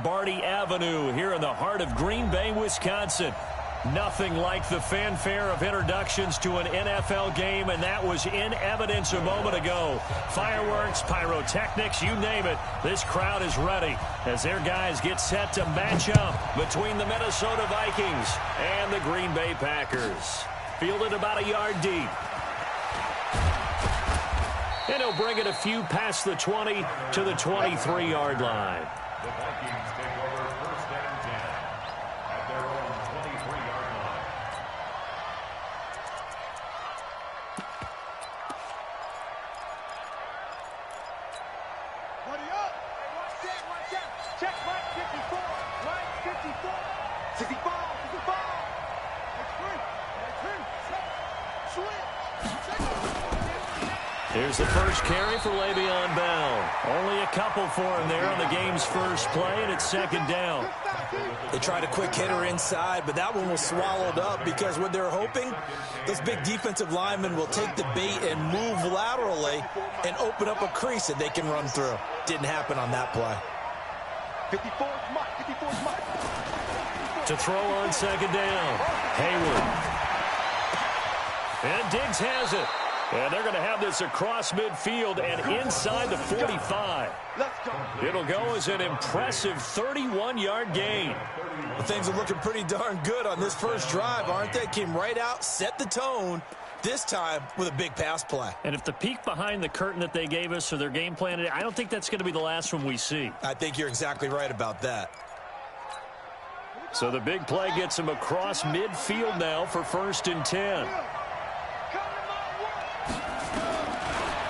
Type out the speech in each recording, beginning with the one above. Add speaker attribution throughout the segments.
Speaker 1: Barty Avenue here in the heart of Green Bay, Wisconsin. Nothing like the fanfare of introductions to an NFL game, and that was in evidence a moment ago. Fireworks, pyrotechnics, you name it. This crowd is ready as their guys get set to match up between the Minnesota Vikings and the Green Bay Packers. Fielded about a yard deep. And he'll bring it a few past the 20 to the 23-yard line.
Speaker 2: The Vikings take over first and 10 at their own 23-yard line.
Speaker 3: Buddy up! Watch out! Check line 54! Line 54! 65! 65! That's three! Switch!
Speaker 1: Here's the first carry for Le'Veon Bell. Only a couple for him there on the game's first play, and it's second down.
Speaker 4: They tried a quick hitter inside, but that one was swallowed up because what they're hoping, those big defensive linemen will take the bait and move laterally and open up a crease that they can run through. Didn't happen on that play.
Speaker 3: 54's Mike. 54's Mike.
Speaker 1: To throw on second down, Hayward. And Diggs has it. And they're going to have this across midfield and inside the 45. It'll go as an impressive 31-yard gain.
Speaker 4: Well, things are looking pretty darn good on this first drive, aren't they? Came right out, set the tone, this time with a big pass play.
Speaker 1: And if the peek behind the curtain that they gave us or their game plan, I don't think that's going to be the last one we see.
Speaker 4: I think you're exactly right about that.
Speaker 1: So the big play gets him across midfield now for first and 10.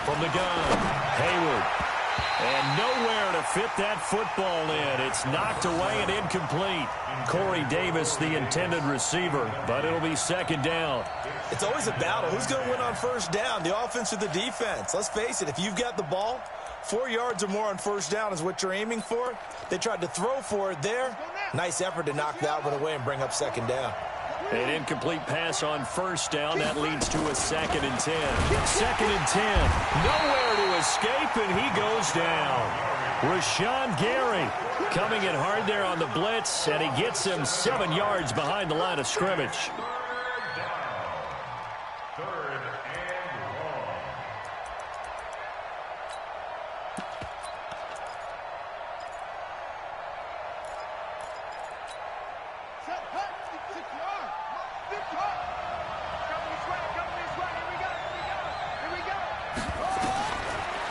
Speaker 1: From the gun, Hayward. And nowhere to fit that football in. It's knocked away and incomplete. Corey Davis, the intended receiver, but it'll be second down.
Speaker 4: It's always a battle. Who's going to win on first down, the offense or the defense? Let's face it, if you've got the ball, 4 yards or more on first down is what you're aiming for. They tried to throw for it there. Nice effort to knock that one away and bring up second down.
Speaker 1: An incomplete pass on first down. That leads to a second and 10. Second and 10. Nowhere to escape, and he goes down. Rashawn Gary coming in hard there on the blitz, and he gets him 7 yards behind the line of scrimmage.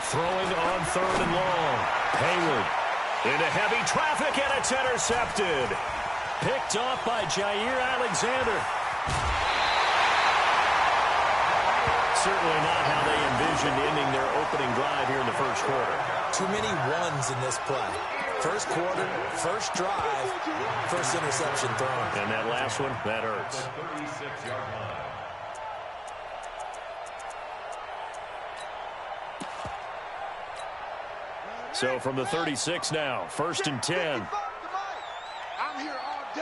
Speaker 1: Throwing on third and long. Hayward into heavy traffic, and it's intercepted. Picked off by Jair Alexander. Certainly not how they envisioned ending their opening drive here in the first quarter.
Speaker 4: Too many ones in this play. First quarter, first drive, first interception thrown.
Speaker 1: And that last one, that hurts.
Speaker 2: 36-yard line.
Speaker 1: So from the 36 now, first and 10.
Speaker 3: I'm here all day.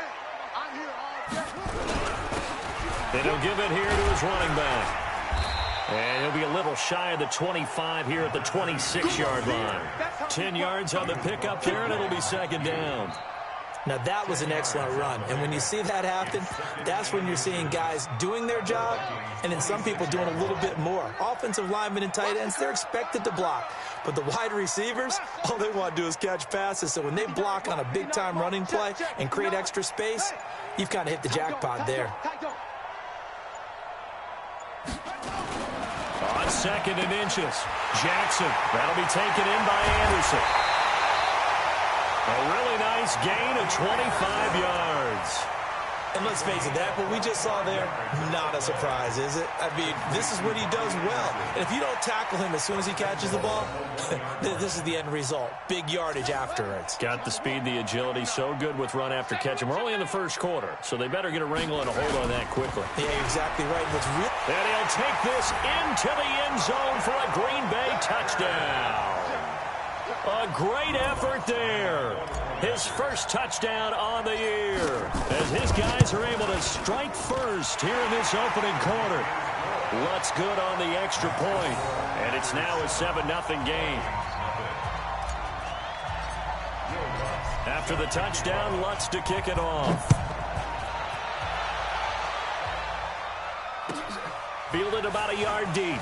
Speaker 3: I'm here all day.
Speaker 1: And he'll give it here to his running back. And he'll be a little shy of the 25 here at the 26-yard line. 10 yards on the pickup there, and it'll be second down.
Speaker 4: Now, that was an excellent run. And when you see that happen, that's when you're seeing guys doing their job and then some people doing a little bit more. Offensive linemen and tight ends, they're expected to block. But the wide receivers, all they want to do is catch passes. So when they block on a big-time running play and create extra space, you've kind of hit the jackpot there.
Speaker 1: On second and inches, Jackson. That'll be taken in by Anderson. A really nice gain of 25 yards.
Speaker 4: And let's face it, that what we just saw there, not a surprise, is it? I mean, this is what he does well. And if you don't tackle him as soon as he catches the ball, this is the end result. Big yardage afterwards.
Speaker 1: Got the speed, the agility, so good with run after catch. And we're only in the first quarter, so they better get a wrangle and a hold on that quickly.
Speaker 4: Yeah, you're exactly right.
Speaker 1: And he'll take this into the end zone for a Green Bay touchdown. A great effort there. His first touchdown on the year as his guys are able to strike first here in this opening quarter. What's good on the extra point, and it's now a 7-0 game. After the touchdown, Lutz to kick it off. Fielded about a yard deep.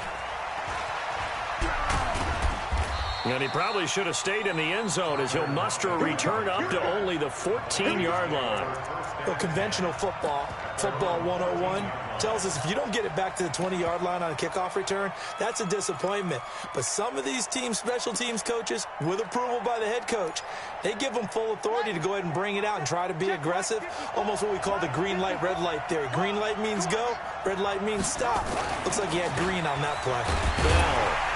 Speaker 1: And he probably should have stayed in the end zone as he'll muster a return up to only the 14-yard line.
Speaker 4: Well, conventional football 101, tells us if you don't get it back to the 20-yard line on a kickoff return, that's a disappointment. But some of these special teams coaches, with approval by the head coach, they give them full authority to go ahead and bring it out and try to be aggressive, almost what we call the green light, red light theory. Green light means go, red light means stop. Looks like he had green on that play.
Speaker 1: Bell.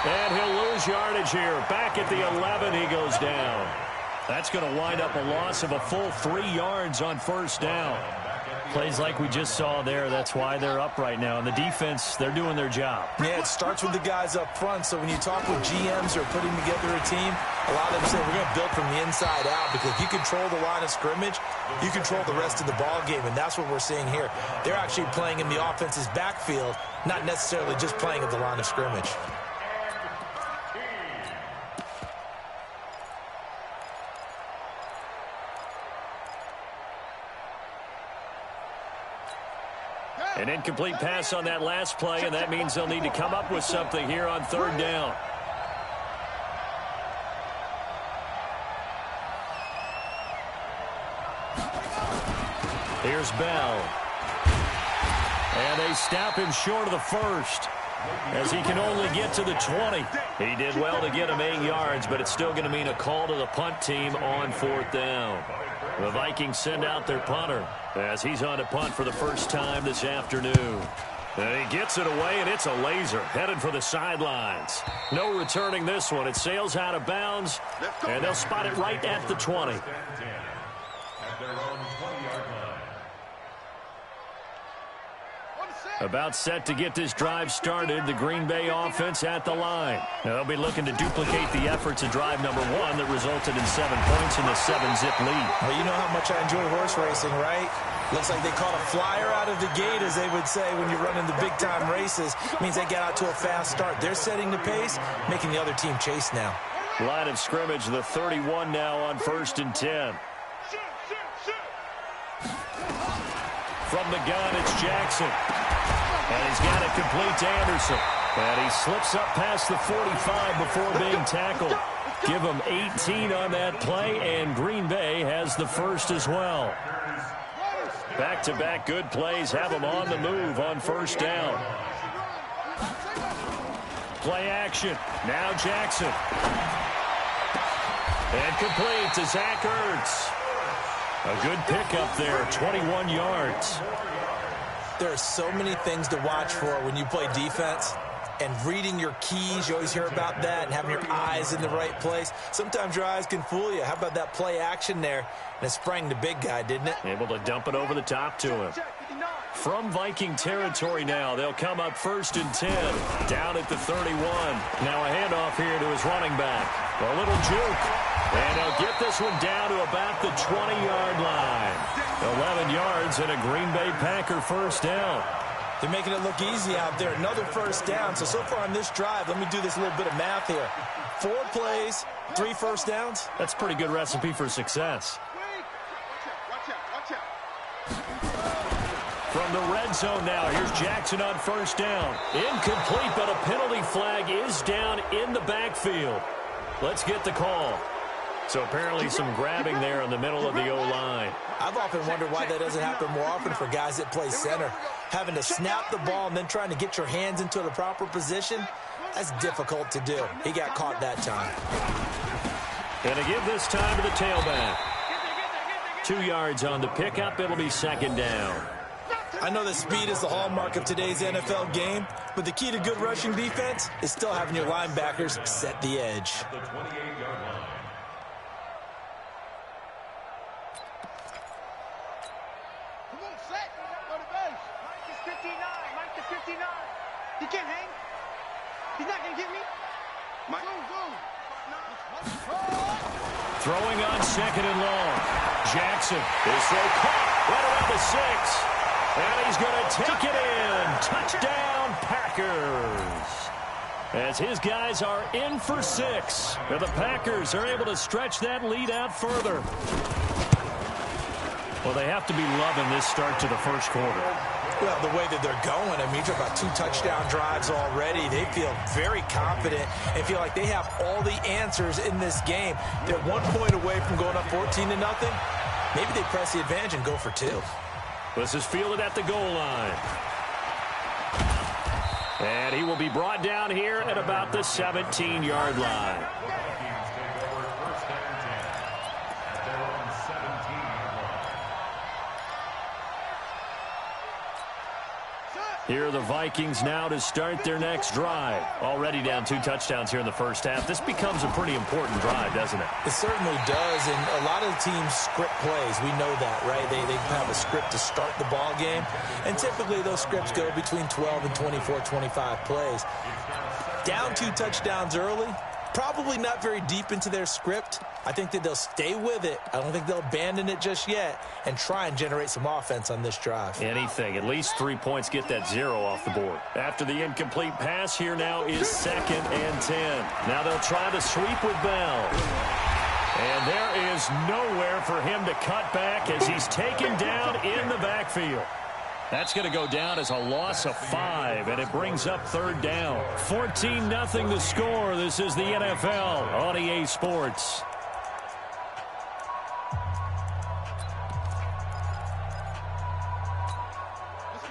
Speaker 1: And he'll lose yardage here. Back at the 11, he goes down. That's going to wind up a loss of a full 3 yards on first down. Plays like we just saw there. That's why they're up right now. And the defense, they're doing their job.
Speaker 4: Yeah, it starts with the guys up front. So when you talk with GMs or putting together a team, a lot of them say we're going to build from the inside out, because if you control the line of scrimmage, you control the rest of the ball game. And that's what we're seeing here. They're actually playing in the offense's backfield, not necessarily just playing at the line of scrimmage.
Speaker 1: An incomplete pass on that last play, and that means they'll need to come up with something here on third down. Here's Bell. And they stop him short of the first, as he can only get to the 20. He did well to get him 8 yards, but it's still going to mean a call to the punt team on fourth down. The Vikings send out their punter as he's on a punt for the first time this afternoon. And he gets it away, and it's a laser headed for the sidelines. No returning this one. It sails out of bounds, and they'll spot it right at the 20.
Speaker 2: At their own 20-yard line.
Speaker 1: About set to get this drive started, the Green Bay offense at the line. Now, they'll be looking to duplicate the efforts of drive number 1 that resulted in 7 points in the 7-zip lead.
Speaker 4: Well, you know how much I enjoy horse racing, right? Looks like they caught a flyer out of the gate, as they would say when you're running the big-time races. It means they get out to a fast start. They're setting the pace, making the other team chase now.
Speaker 1: Line of scrimmage, the 31 now on 1st and 10. From the gun, it's Jackson. And he's got it complete to Anderson. And he slips up past the 45 before being tackled. Give him 18 on that play, and Green Bay has the first as well. Back-to-back good plays have them on the move on first down. Play action. Now Jackson. And complete to Zach Ertz. A good pickup there, 21 yards.
Speaker 4: There are so many things to watch for when you play defense. And reading your keys, you always hear about that, and having your eyes in the right place. Sometimes your eyes can fool you. How about that play action there? And it sprang the big guy, didn't it?
Speaker 1: Able to dump it over the top to him. From Viking territory now, they'll come up 1st and 10. Down at the 31. Now a handoff here to his running back. A little juke. And they'll get this one down to about the 20-yard line. 11 yards and a Green Bay Packer first down.
Speaker 4: They're making it look easy out there. Another first down. So far on this drive, let me do this little bit of math here. 4 plays, 3 first downs.
Speaker 1: That's a pretty good recipe for success. From the red zone now, here's Jackson on first down. Incomplete, but a penalty flag is down in the backfield. Let's get the call. So apparently some grabbing there in the middle of the O-line.
Speaker 4: I've often wondered why that doesn't happen more often for guys that play center. Having to snap the ball and then trying to get your hands into the proper position, that's difficult to do. He got caught that time.
Speaker 1: And to give this time to the tailback. 2 yards on the pickup. It'll be second down.
Speaker 4: I know that speed is the hallmark of today's NFL game, but the key to good rushing defense is still having your linebackers set the edge.
Speaker 2: The 28-yard line.
Speaker 3: Come on, set. Go to base. Mike is 59. Mike to 59. He can't hang. He's not going to get me. Mike. Boom.
Speaker 1: Throwing on second and long. Jackson is so caught right around the 6. And he's going to take it in. Touchdown, Packers. as his guys are in for 6. And the Packers are able to stretch that lead out further. Well, they have to be loving this start to the first quarter.
Speaker 4: Well, the way that they're going, I mean, you're about 2 touchdown drives already. They feel very confident and feel like they have all the answers in this game. They're 1 point away from going up 14-0. Maybe they press the advantage and go for 2.
Speaker 1: This is fielded at the goal line. And he will be brought down here at about the 17-yard line. Here are the Vikings now to start their next drive. Already down 2 touchdowns here in the first half. This becomes a pretty important drive, doesn't it?
Speaker 4: It certainly does, and a lot of the teams script plays. We know that, right? They have a script to start the ball game, and typically those scripts go between 12 and 24, 25 plays. Down 2 touchdowns early, probably not very deep into their script. I think that they'll stay with it. I don't think they'll abandon it just yet and try and generate some offense on this drive.
Speaker 1: Anything. At least 3 points, get that 0 off the board. After the incomplete pass, here now is 2nd and 10. Now they'll try the sweep with Bell. And there is nowhere for him to cut back as he's taken down in the backfield. That's going to go down as a loss of 5, and it brings up 3rd down. 14-0 the score. This is the NFL on EA Sports.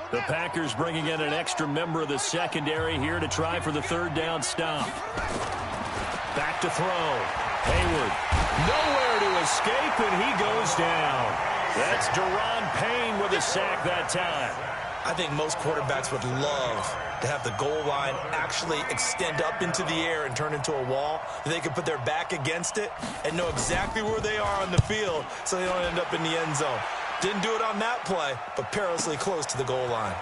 Speaker 1: The Packers bringing in an extra member of the secondary here to try for the 3rd down stop. Back to throw. Hayward. Nowhere to escape, and he goes down. That's Deron Payne with a sack that time.
Speaker 4: I think most quarterbacks would love to have the goal line actually extend up into the air and turn into a wall. They can put their back against it and know exactly where they are on the field so they don't end up in the end zone. Didn't do it on that play, but perilously close to the goal line.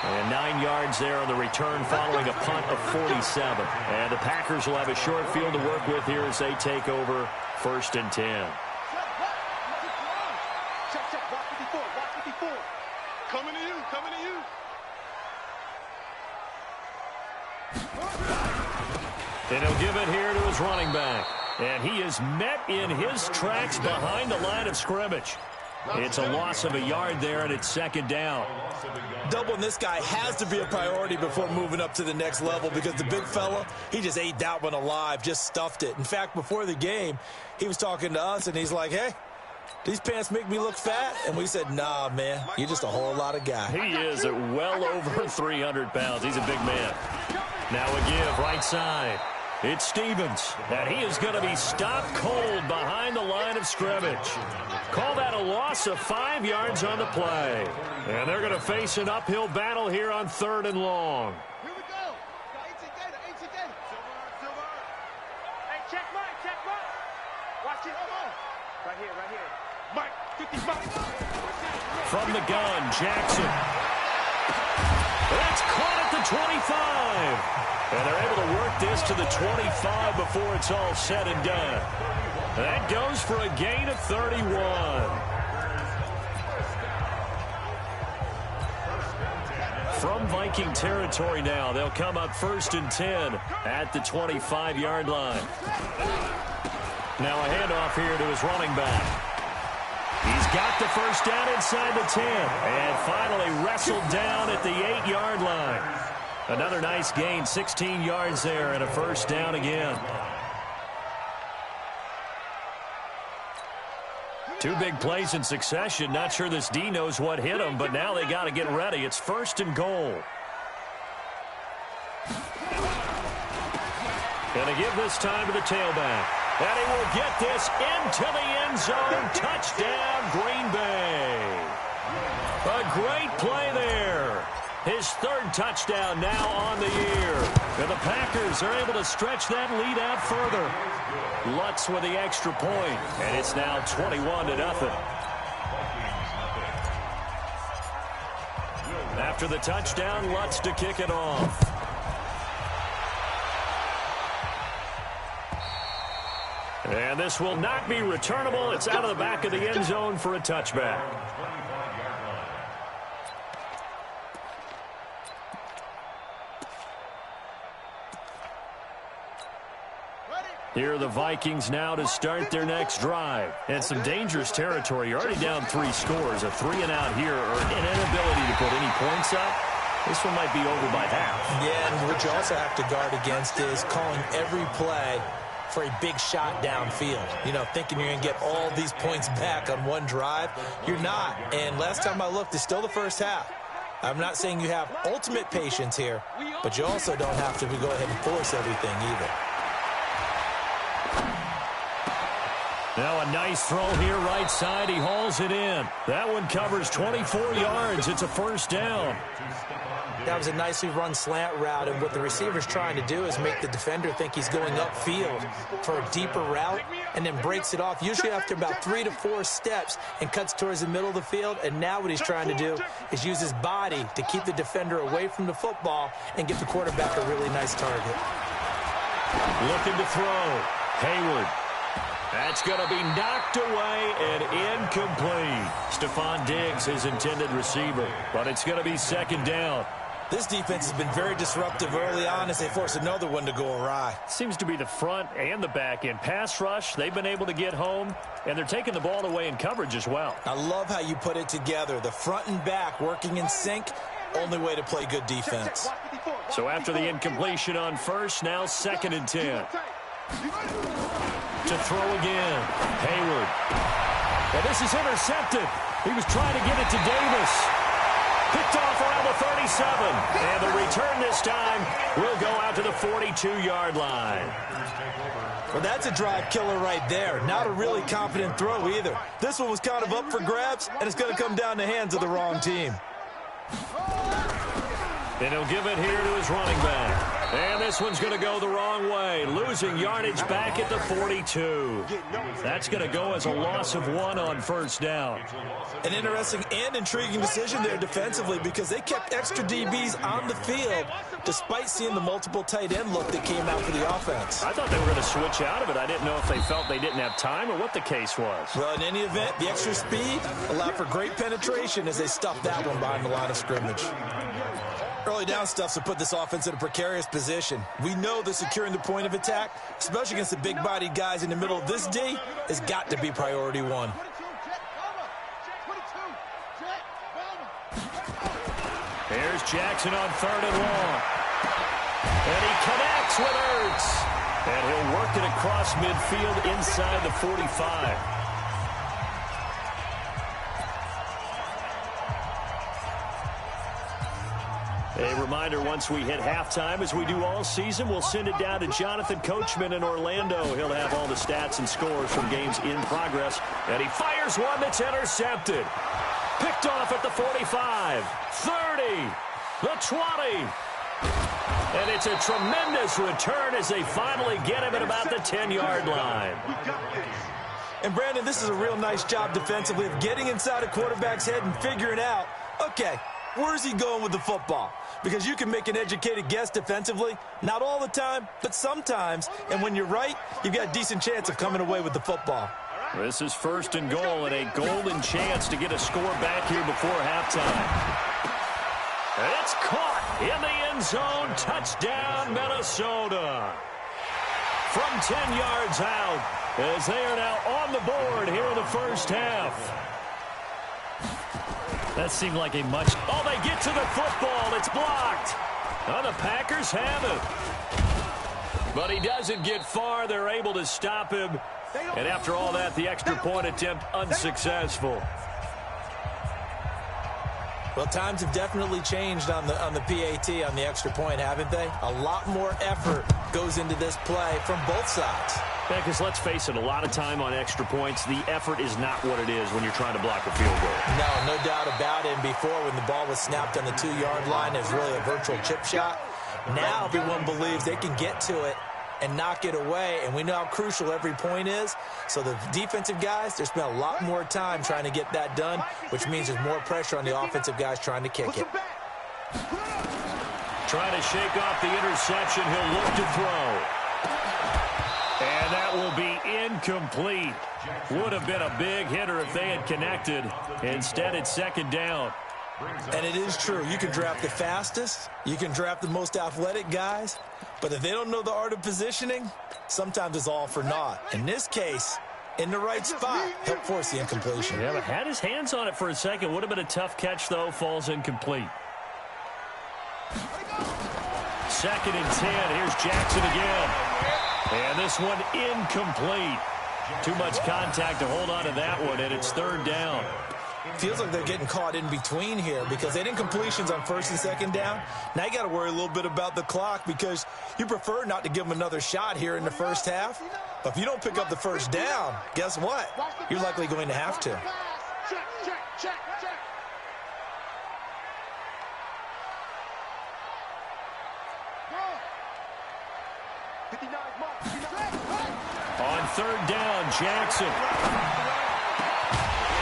Speaker 1: And 9 yards there on the return following a punt of 47. And the Packers will have a short field to work with here as they take over 1st and 10.
Speaker 3: Check, block 54, block 54. Coming to you, coming to you.
Speaker 1: And he'll give it here to his running back. And he is met in his tracks behind the line of scrimmage. It's a loss of a yard there, and it's 2nd down.
Speaker 4: Doubling this guy has to be a priority before moving up to the next level because the big fella, he just ate that one alive, just stuffed it. In fact, before the game, he was talking to us, and he's like, hey, these pants make me look fat? And we said, nah, man, you're just a whole lot of guy.
Speaker 1: He is at well over 300 pounds. He's a big man. Now a give right side. It's Stevens, and he is going to be stopped cold behind the line of scrimmage. Call that a loss of 5 yards on the play. And they're going to face an uphill battle here on 3rd and long.
Speaker 3: Here we go. Hey, check Mike. Watch it. Right here. Mike, 55.
Speaker 1: From the gun, Jackson. That's caught at the 25. And they're able to work this to the 25 before it's all said and done. That goes for a gain of 31. From Viking territory now, they'll come up 1st and 10 at the 25-yard line. Now a handoff here to his running back. He's got the 1st down inside the 10 and finally wrestled down at the 8-yard line. Another nice gain, 16 yards there, and a 1st down again. 2 big plays in succession. Not sure this D knows what hit him, but now they got to get ready. It's 1st and goal. Going to give this time to the tailback. And he will get this into the end zone. Touchdown, Green Bay. A great play there. His 3rd touchdown now on the year. And the Packers are able to stretch that lead out further. Lutz with the extra point, and it's now 21-0. After the touchdown, Lutz to kick it off. And this will not be returnable. It's out of the back of the end zone for a touchback. Here are the Vikings now to start their next drive. And some dangerous territory. You're already down 3 scores. A 3-and-out here or an inability to put any points up. This one might be over by half.
Speaker 4: Yeah, and what you also have to guard against is calling every play for a big shot downfield. You know, thinking you're going to get all these points back on one drive. You're not. And last time I looked, it's still the first half. I'm not saying you have ultimate patience here, but you also don't have to go ahead and force everything either.
Speaker 1: Now a nice throw here right side. He hauls it in. That one covers 24 yards. It's a first down.
Speaker 4: That was a nicely run slant route, and what the receiver's trying to do is make the defender think he's going upfield for a deeper route and then breaks it off, usually after about 3 to 4 steps, and cuts towards the middle of the field. And now what he's trying to do is use his body to keep the defender away from the football and give the quarterback a really nice target.
Speaker 1: Looking to throw. Hayward. That's going to be knocked away and incomplete. Stephon Diggs, his intended receiver, but it's going to be second down.
Speaker 4: This defense has been very disruptive early on as they force another one to go awry.
Speaker 1: Seems to be the front and the back end. Pass rush, they've been able to get home, and they're taking the ball away in coverage as well.
Speaker 4: I love how you put it together. The front and back working in sync, only way to play good defense.
Speaker 1: So after the incompletion on first, now 2nd and 10. To throw again. Hayward. Well, this is intercepted. He was trying to get it to Davis. Picked off around the 37. And the return this time will go out to the 42-yard line.
Speaker 4: Well, that's a drive killer right there. Not a really confident throw either. This one was kind of up for grabs, and it's going to come down the hands of the wrong team.
Speaker 1: And he'll give it here to his running back. And this one's going to go the wrong way. Losing yardage back at the 42. That's going to go as a loss of 1 on first down.
Speaker 4: An interesting and intriguing decision there defensively because they kept extra DBs on the field despite seeing the multiple tight end look that came out for the offense.
Speaker 1: I thought they were going to switch out of it. I didn't know if they felt they didn't have time or what the case was.
Speaker 4: Well, in any event, the extra speed allowed for great penetration as they stuffed that one behind the line of scrimmage. Early down stuff to put this offense in a precarious position. We know that securing the point of attack, especially against the big-bodied guys in the middle of this D, has got to be priority 1.
Speaker 1: Here's Jackson on 3rd and long. And he connects with Ertz. And he'll work it across midfield inside the 45. A reminder, once we hit halftime, as we do all season, we'll send it down to Jonathan Coachman in Orlando. He'll have all the stats and scores from games in progress. And he fires one that's intercepted. Picked off at the 45, 30, the 20. And it's a tremendous return as they finally get him at about the 10-yard line.
Speaker 4: And, Brandon, this is a real nice job defensively of getting inside a quarterback's head and figuring out, okay, where's he going with the football? Because you can make an educated guess defensively, not all the time, but sometimes. And when you're right, you've got a decent chance of coming away with the football.
Speaker 1: This is 1st and goal and a golden chance to get a score back here before halftime. And it's caught in the end zone. Touchdown, Minnesota. From 10 yards out as they are now on the board here in the first half. That seemed like a much... Oh, they get to the football. It's blocked. Oh, the Packers have it. But he doesn't get far. They're able to stop him. And after all that, the extra point attempt unsuccessful.
Speaker 4: Well, times have definitely changed on the PAT, on the extra point, haven't they? A lot more effort goes into this play from both sides.
Speaker 1: Yeah, because let's face it, a lot of time on extra points, the effort is not what it is when you're trying to block a field goal.
Speaker 4: No doubt about it. And before, when the ball was snapped on the 2-yard line, it was really a virtual chip shot. Now everyone believes they can get to it and knock it away, and we know how crucial every point is. So the defensive guys, they spent a lot more time trying to get that done, which means there's more pressure on the offensive guys trying to kick it.
Speaker 1: Trying to shake off the interception. He'll look to throw. And that will be incomplete. Would have been a big hitter if they had connected. Instead, it's 2nd down.
Speaker 4: And it is true. You can draft the fastest. You can draft the most athletic guys. But if they don't know the art of positioning, sometimes it's all for naught. In this case, in the right spot, help force the incompletion.
Speaker 1: Yeah, but had his hands on it for a second. Would have been a tough catch, though. Falls incomplete. 2nd and 10. Here's Jackson again. And this one incomplete. Too much contact to hold on to that one, and it's 3rd down.
Speaker 4: Feels like they're getting caught in between here because they didn't completions on 1st and 2nd down. Now you got to worry a little bit about the clock because you prefer not to give them another shot here in the first half. But if you don't pick up the 1st down, guess what? You're likely going to have to.
Speaker 3: Check, check, check, check.
Speaker 1: On 3rd down, Jackson.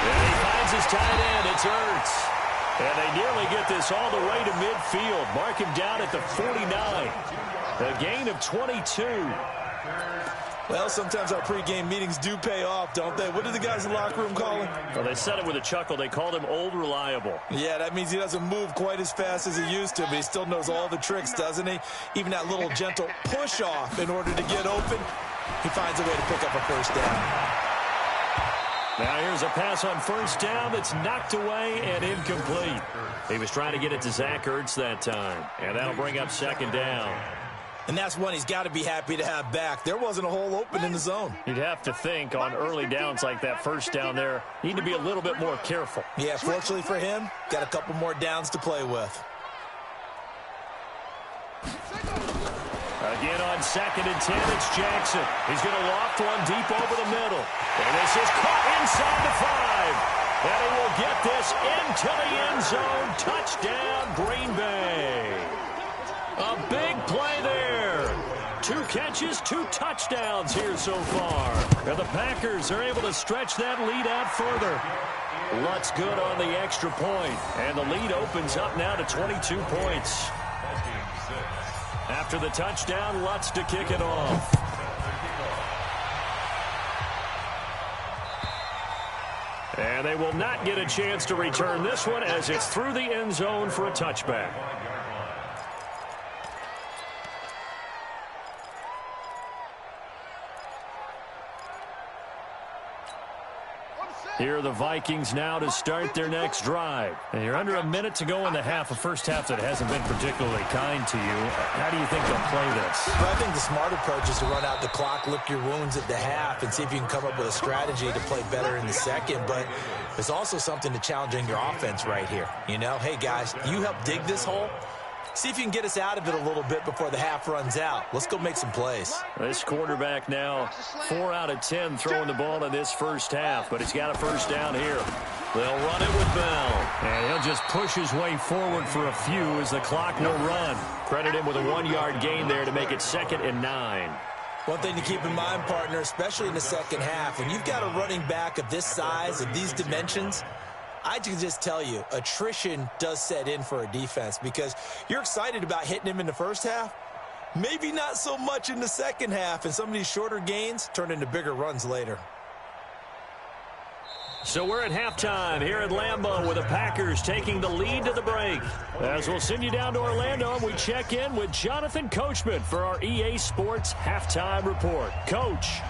Speaker 1: And he finds his tight end. It's Ertz. And they nearly get this all the way to midfield. Mark him down at the 49. A gain of 22.
Speaker 4: Well, sometimes our pregame meetings do pay off, don't they? What did the guys in the locker room call him?
Speaker 1: Well, they said it with a chuckle. They called him Old Reliable.
Speaker 4: Yeah, that means he doesn't move quite as fast as he used to, but he still knows all the tricks, doesn't he? Even that little gentle push-off in order to get open, he finds a way to pick up a 1st down.
Speaker 1: Now here's a pass on 1st down that's knocked away and incomplete. He was trying to get it to Zach Ertz that time, and that'll bring up 2nd down.
Speaker 4: And that's one he's got to be happy to have back. There wasn't a hole open in the zone.
Speaker 1: You'd have to think on early downs like that 1st down there, need to be a little bit more careful.
Speaker 4: Yeah, fortunately for him, got a couple more downs to play with.
Speaker 1: Again on 2nd and 10, it's Jackson. He's going to loft one deep over the middle. And this is caught inside the 5. And he will get this into the end zone. Touchdown, Green Bay. A big play there. 2 catches, 2 touchdowns here so far. And the Packers are able to stretch that lead out further. Lutz good on the extra point. And the lead opens up now to 22 points. After the touchdown, Lutz to kick it off. And they will not get a chance to return this one as it's through the end zone for a touchback. Here are the Vikings now to start their next drive. And you're under a minute to go in the half, a first half that hasn't been particularly kind to you. How do you think they'll play this?
Speaker 4: Well, I think the smart approach is to run out the clock, lick your wounds at the half, and see if you can come up with a strategy to play better in the second. But there's also something to challenging your offense right here. You know, hey, guys, you help dig this hole. See if you can get us out of it a little bit before the half runs out. Let's go make some plays.
Speaker 1: This quarterback now 4 out of 10 throwing the ball in this first half, but he's got a 1st down here. They'll run it with Bell, and he'll just push his way forward for a few as the clock will run. Credit him with a 1-yard gain there to make it 2nd and 9.
Speaker 4: One thing to keep in mind, partner, especially in the second half, when you've got a running back of this size, of these dimensions, I can just tell you, attrition does set in for a defense because you're excited about hitting him in the first half. Maybe not so much in the second half, and some of these shorter gains turn into bigger runs later.
Speaker 1: So we're at halftime here at Lambeau with the Packers taking the lead to the break. As we'll send you down to Orlando, and we check in with Jonathan Coachman for our EA Sports Halftime Report. Coach.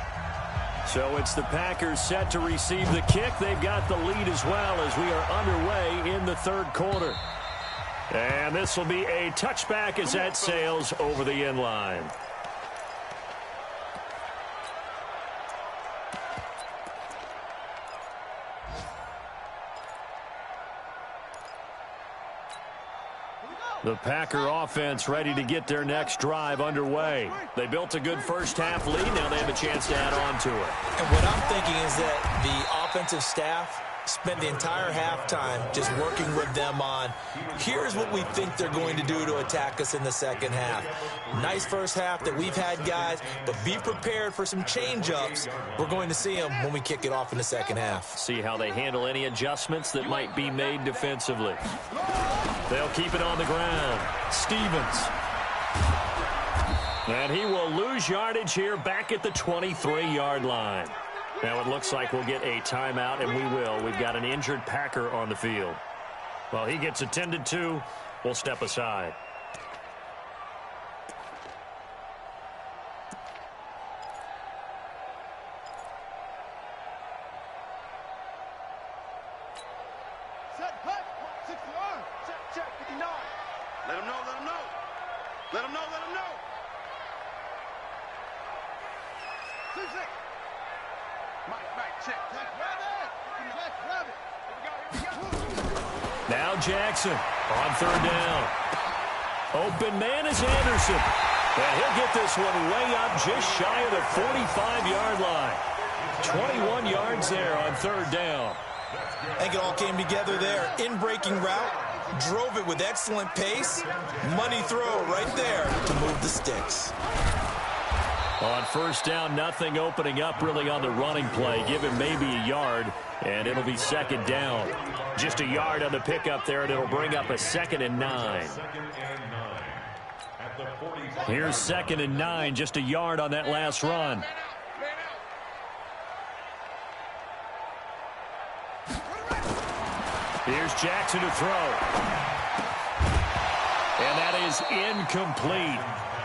Speaker 1: So it's the Packers set to receive the kick. They've got the lead as well as we are underway in the 3rd quarter. And this will be a touchback as that sails over the end line. The Packer offense ready to get their next drive underway. They built a good first half lead. Now they have a chance to add on to it.
Speaker 4: And what I'm thinking is that the offensive staff spent the entire halftime just working with them on, here's what we think they're going to do to attack us in the second half. Nice first half that we've had, guys, but be prepared for some change-ups. We're going to see them when we kick it off in the second half.
Speaker 1: See how they handle any adjustments that might be made defensively. They'll keep it on the ground. Stevens. And he will lose yardage here back at the 23-yard line. Now it looks like we'll get a timeout, and we will. We've got an injured Packer on the field. Well, he gets attended to. We'll step aside.
Speaker 3: Set, cut. 60 yards. Check, 59. Let him know, let him know. Let him know, let him know. 6. Mike, check. Grab it. Here we go.
Speaker 1: Now Jackson on third down. Open man is Anderson. And he'll get this one way up just shy of the 45-yard line. 21 yards there on third down.
Speaker 4: I think it all came together there. In-breaking route. Drove it with excellent pace. Money throw right there to move the sticks.
Speaker 1: On first down, nothing opening up really on the running play. Give him maybe a yard, and it'll be second down. Just a yard on the pickup there, and it'll bring up a 2nd and 9. Here's 2nd and 9, just a yard on that last run. Here's Jackson to throw. And that is incomplete.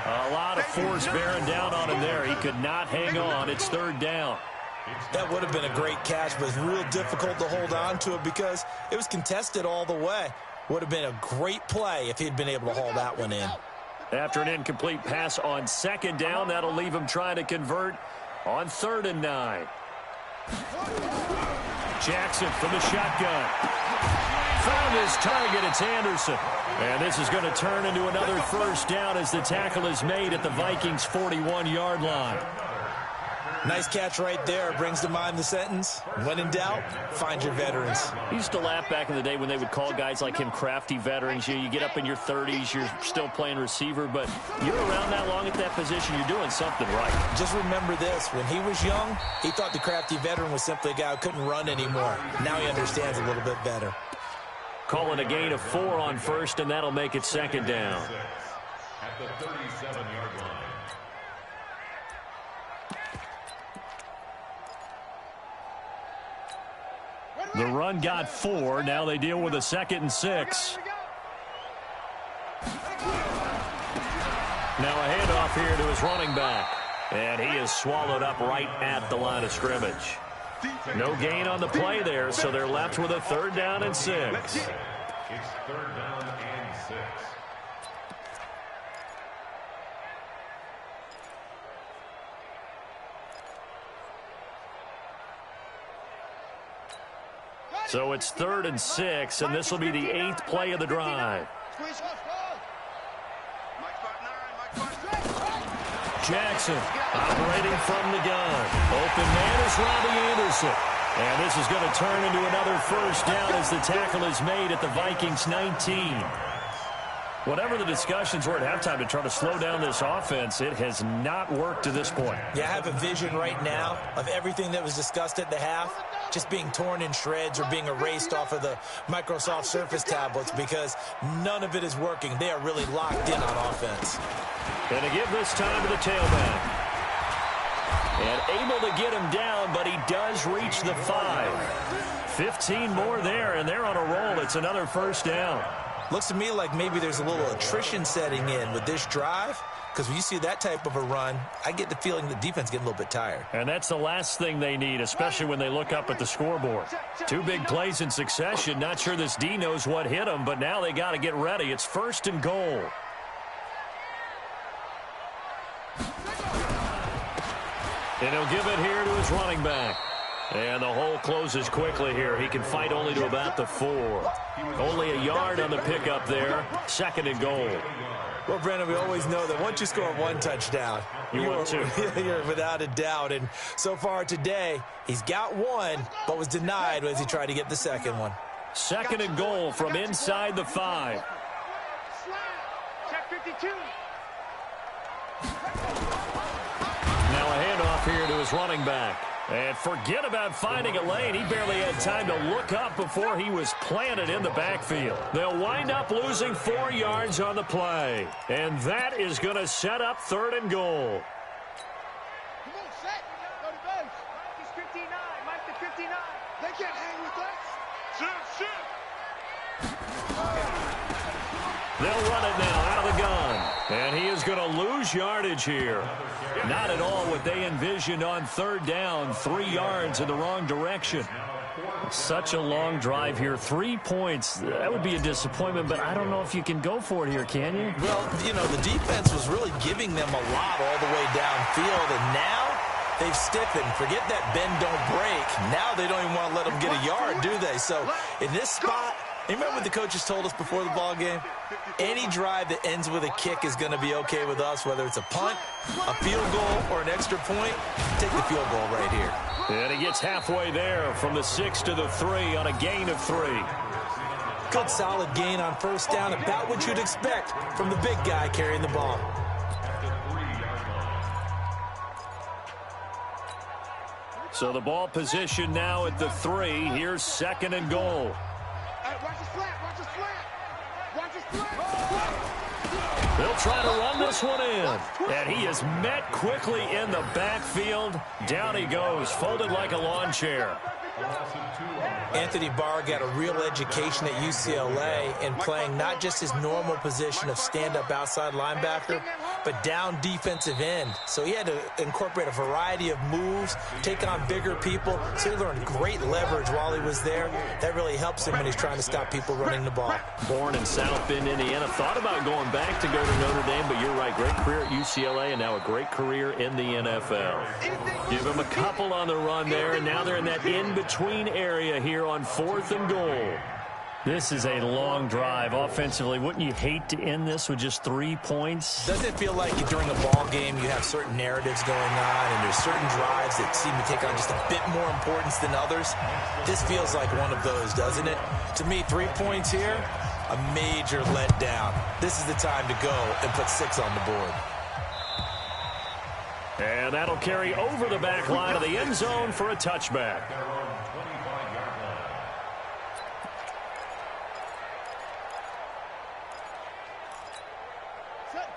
Speaker 1: A lot of force bearing down on him there. He could not hang on. It's third down.
Speaker 4: That would have been a great catch, but it's real difficult to hold on to it because it was contested all the way. Would have been a great play if he'd been able to haul that one in.
Speaker 1: After an incomplete pass on second down, that'll leave him trying to convert on 3rd and 9. Jackson from the shotgun. Found his target. It's Anderson. And this is going to turn into another first down as the tackle is made at the Vikings' 41-yard line.
Speaker 4: Nice catch right there. Brings to mind the sentence, when in doubt, find your veterans.
Speaker 1: I used to laugh back in the day when they would call guys like him crafty veterans. You get up in your 30s, you're still playing receiver, but you're around that long at that position, you're doing something right.
Speaker 4: Just remember this. When he was young, he thought the crafty veteran was simply a guy who couldn't run anymore. Now he understands a little bit better.
Speaker 1: Calling a gain of 4 on first, and that'll make it second down.
Speaker 2: At the 37-yard line.
Speaker 1: The run got 4. Now they deal with a 2nd and 6. Now a handoff here to his running back. And he is swallowed up right at the line of scrimmage. No gain on the play there, so they're left with a 3rd down and 6.
Speaker 2: It's 3rd down and 6.
Speaker 1: So it's 3rd and 6, and this will be the 8th play of the drive. Jackson operating from the gun. Open man is Robbie Anderson. And this is going to turn into another first down as the tackle is made at the Vikings' 19. Whatever the discussions were at halftime to try to slow down this offense, it has not worked to this point.
Speaker 4: Yeah, I have a vision right now of everything that was discussed at the half just being torn in shreds or being erased off of the Microsoft Surface tablets because none of it is working. They are really locked in on offense.
Speaker 1: And to give this time to the tailback. And able to get him down, but he does reach the 5. 15 more there, and they're on a roll. It's another first down.
Speaker 4: Looks to me like maybe there's a little attrition setting in with this drive, because when you see that type of a run, I get the feeling the defense getting a little bit tired.
Speaker 1: And that's the last thing they need, especially when they look up at the scoreboard. 2 big plays in succession. Not sure this D knows what hit him, but now they got to get ready. It's 1st and goal. And he'll give it here to his running back. And the hole closes quickly here. He can fight only to about the 4. Only a yard on the pickup there. 2nd and goal.
Speaker 4: Well, Brandon, we always know that once you score 1 touchdown,
Speaker 1: you're
Speaker 4: without a doubt. And so far today, he's got 1, but was denied as he tried to get the 2nd one.
Speaker 1: 2nd and goal from inside the 5.
Speaker 3: Check 52.
Speaker 1: Now a handoff here to his running back. And forget about finding a lane. He barely had time to look up before he was planted in the backfield. They'll wind up losing 4 yards on the play. And that is going to set up 3rd and goal.
Speaker 3: Come on, set. Go to base. Mike is 59. Mike to 59. They can't hang with us. Shoot.
Speaker 1: They'll run it now out of the gun. And he is going to lose yardage here. Not at all what they envisioned on third down. 3 yards in the wrong direction. Such a long drive here. 3 points. That would be a disappointment, but I don't know if you can go for it here, can you?
Speaker 4: Well, you know, the defense was really giving them a lot all the way downfield, and now they've stiffened. Forget that bend, don't break. Now they don't even want to let them get a yard, do they? So in this spot, you remember what the coaches told us before the ball game? Any drive that ends with a kick is going to be okay with us, whether it's a punt, a field goal, or an extra point. Take the field goal right here.
Speaker 1: And he gets halfway there from the 6 to the 3 on a gain of 3.
Speaker 4: Good solid gain on first down, about what you'd expect from the big guy carrying the ball.
Speaker 1: So the ball position now at the 3. Here's 2nd and goal.
Speaker 3: Watch the slant, watch the slant. Watch the slant.
Speaker 1: They'll try to run this one in. And he is met quickly in the backfield. Down he goes, folded like a lawn chair.
Speaker 4: Anthony Barr got a real education at UCLA in playing not just his normal position of stand-up outside linebacker, but down defensive end. So he had to incorporate a variety of moves, take on bigger people. So he learned great leverage while he was there. That really helps him when he's trying to stop people running the ball.
Speaker 1: Born in South Bend, Indiana. Thought about going back to go to Notre Dame, but you're right. Great career at UCLA and now a great career in the NFL. Give him a couple on the run there, and now they're in that in-between area here on 4th and goal. This is a long drive offensively. Wouldn't you hate to end this with just 3 points?
Speaker 4: Doesn't it feel like during a ball game you have certain narratives going on and there's certain drives that seem to take on just a bit more importance than others? This feels like one of those, doesn't it? To me, 3 points here, a major letdown. This is the time to go and put 6 on the board.
Speaker 1: And that'll carry over the back line of the end zone for a touchback.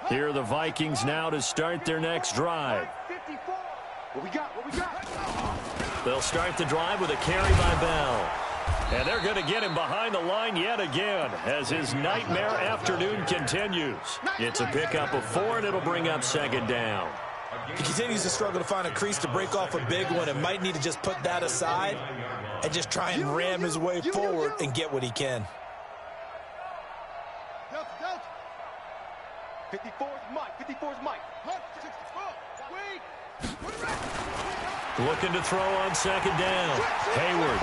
Speaker 1: Here are the Vikings now to start their next drive.
Speaker 3: What we got?
Speaker 1: They'll start the drive with a carry by Bell. And they're going to get him behind the line yet again as his nightmare afternoon continues. It's a pickup of 4, and it'll bring up 2nd down.
Speaker 4: He continues to struggle to find a crease to break off a big one and might need to just put that aside and just try and ram his way forward and get what he can.
Speaker 3: 54's Mike. 54's Mike.
Speaker 1: Looking to throw on 2nd down. Hayward.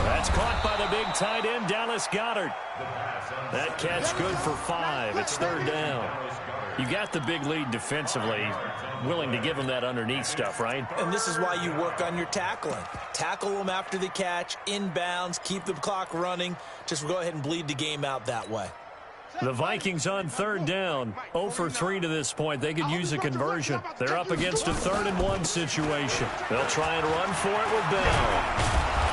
Speaker 1: That's caught by the big tight end, Dallas Goedert. That catch good for 5. It's 3rd down. You got the big lead defensively. Willing to give him that underneath stuff, right?
Speaker 4: And this is why you work on your tackling. Tackle them after the catch, inbounds, keep the clock running. Just go ahead and bleed the game out that way.
Speaker 1: The Vikings on 3rd down, 0 for 3 to this point. They could use a conversion. They're up against a 3rd and 1 situation. They'll try and run for it with Bell.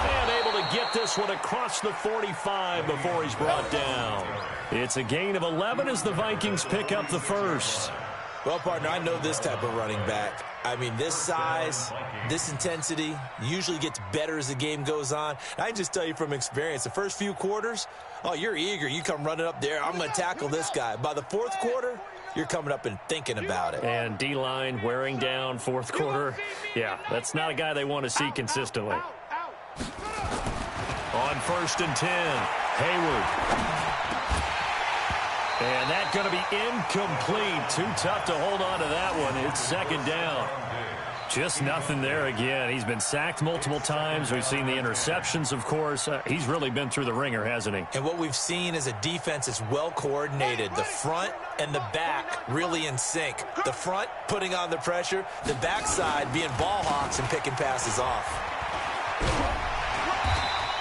Speaker 1: And able to get this one across the 45 before he's brought down. It's a gain of 11 as the Vikings pick up the 1st.
Speaker 4: Well, partner, I know this type of running back. I mean, this size, this intensity usually gets better as the game goes on. I can just tell you from experience, the first few quarters, oh, you're eager. You come running up there. I'm going to tackle this guy. By the 4th quarter, you're coming up and thinking about it.
Speaker 1: And D-line wearing down 4th quarter. Yeah, that's not a guy they want to see consistently. On 1st and 10, Hayward. And that's going to be incomplete. Too tough to hold on to that one. It's 2nd down. Just nothing there again. He's been sacked multiple times. We've seen the interceptions, of course. He's really been through the ringer, hasn't he?
Speaker 4: And what we've seen is a defense that's well coordinated. The front and the back really in sync. The front putting on the pressure. The backside being ball hawks and picking passes off.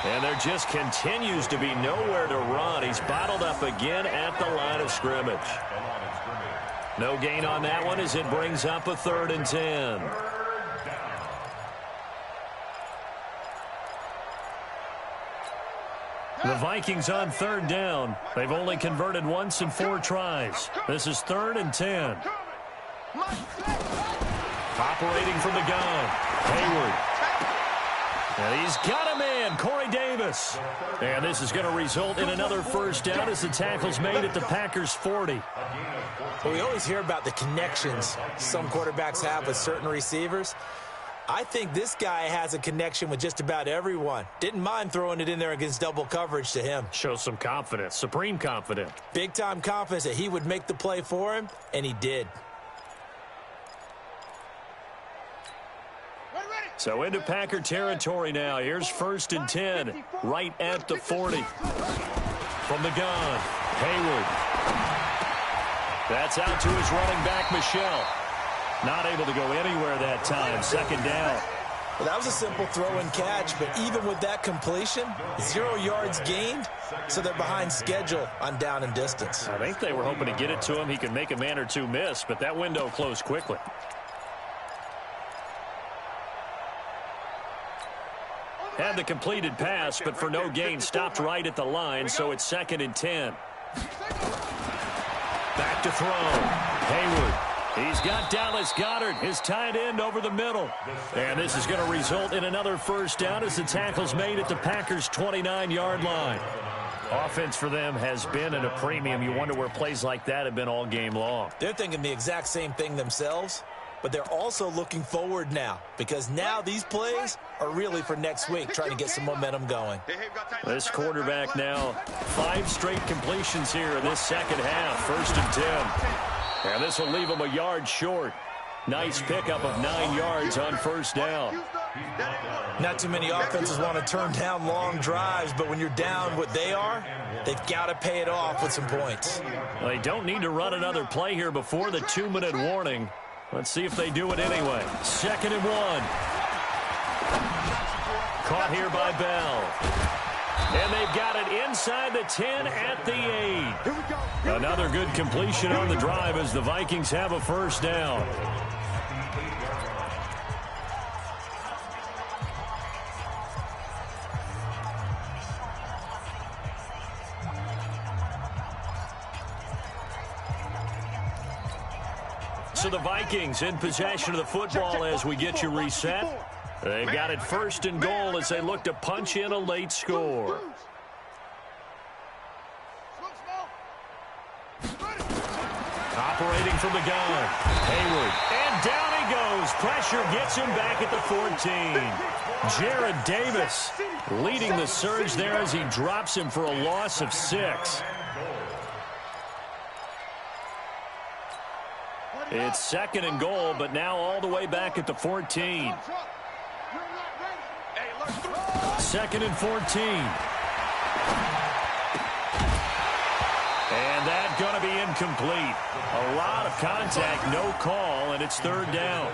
Speaker 1: And there just continues to be nowhere to run. He's bottled up again at the line of scrimmage. No gain on that one as it brings up a 3rd and 10. The Vikings on 3rd down. They've only converted once in 4 tries. This is 3rd and 10. Operating from the gun. Hayward. And he's got him in. Corey Davis. Davis. And this is going to result in another first down as the tackle's made at the Packers' 40.
Speaker 4: Well, we always hear about the connections some quarterbacks have with certain receivers. I think this guy has a connection with just about everyone. Didn't mind throwing it in there against double coverage to him.
Speaker 1: Shows some confidence, supreme confidence.
Speaker 4: Big-time confidence that he would make the play for him, and he did.
Speaker 1: So into Packer territory now. Here's 1st and 10, right at the 40. From the gun, Hayward. That's out to his running back, Michel. Not able to go anywhere that time. 2nd down.
Speaker 4: Well, that was a simple throw and catch, but even with that completion, 0 yards gained, so they're behind schedule on down and distance.
Speaker 1: I think they were hoping to get it to him. He could make a man or two miss, but that window closed quickly. Had the completed pass, but for no gain, stopped right at the line, so it's 2nd and 10. Back to throw. Hayward. He's got Dallas Goedert, his tight end, over the middle. And this is going to result in another first down as the tackle's made at the Packers' 29-yard line. Offense for them has been at a premium. You wonder where plays like that have been all game long.
Speaker 4: They're thinking the exact same thing themselves, but they're also looking forward now because now these plays are really for next week, trying to get some momentum going.
Speaker 1: This quarterback now 5 straight completions here in this second half. 1st and 10. And this will leave him a yard short. Nice pickup of 9 yards on 1st down.
Speaker 4: Not too many offenses want to turn down long drives, but when you're down what they are, they've got to pay it off with some points.
Speaker 1: Well, they don't need to run another play here before the 2-minute warning. Let's see if they do it anyway. 2nd and 1. Caught here by Bell. And they've got it inside the 10 at the 8. Another good completion on the drive as the Vikings have a 1st down. So the Vikings in possession of the football as we get you reset. They've got it 1st and goal as they look to punch in a late score. Operating from the gun, Hayward. And down he goes. Pressure gets him back at the 14. Jared Davis leading the surge there as he drops him for a loss of 6. It's 2nd and goal, but now all the way back at the 14. 2nd and 14. And that's going to be incomplete. A lot of contact, no call, and it's 3rd down.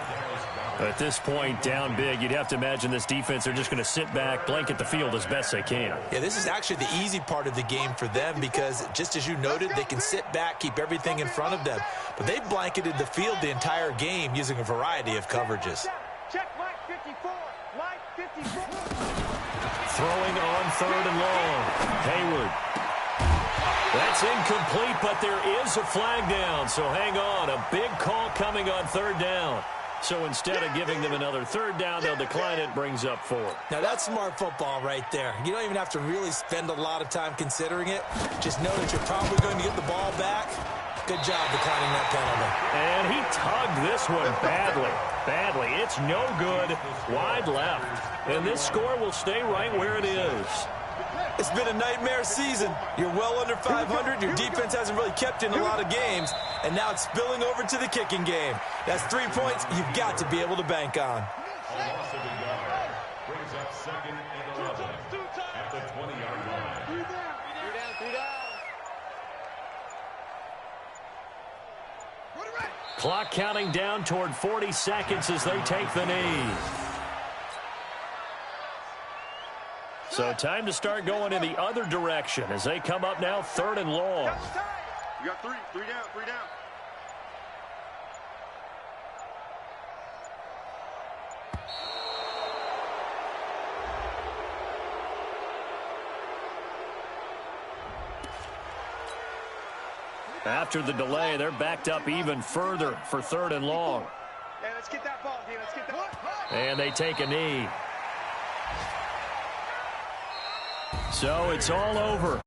Speaker 1: At this point, down big, you'd have to imagine this defense are just going to sit back, blanket the field as best they can.
Speaker 4: Yeah, this is actually the easy part of the game for them because, just as you noted, they can sit back, keep everything in front of them. But they've blanketed the field the entire game using a variety of coverages.
Speaker 3: Check Mike 54. Mike 54.
Speaker 1: Throwing on 3rd and long. Hayward. That's incomplete, but there is a flag down, so hang on. A big call coming on 3rd down. So instead of giving them another 3rd down, they'll decline it, brings up 4.
Speaker 4: Now, that's smart football right there. You don't even have to really spend a lot of time considering it. Just know that you're probably going to get the ball back. Good job declining that penalty.
Speaker 1: And he tugged this one badly. Badly. It's no good. Wide left. And this score will stay right where it is.
Speaker 4: It's been a nightmare season. You're well under 500. Your defense hasn't really kept in a lot of games. And now it's spilling over to the kicking game. That's 3 points you've got to be able to bank on.
Speaker 2: A loss of a yard brings up 2nd and 11 at the 20-yard line.
Speaker 3: 3 down, 3 down.
Speaker 1: Clock counting down toward 40 seconds as they take the knee. So time to start going in the other direction as they come up now 3rd and long.
Speaker 3: You got 3 down, 3 down.
Speaker 1: After the delay, they're backed up even further for 3rd and long.
Speaker 3: Hey, let's get that ball, dude. Let's get that ball.
Speaker 1: And they take a knee. So it's all over.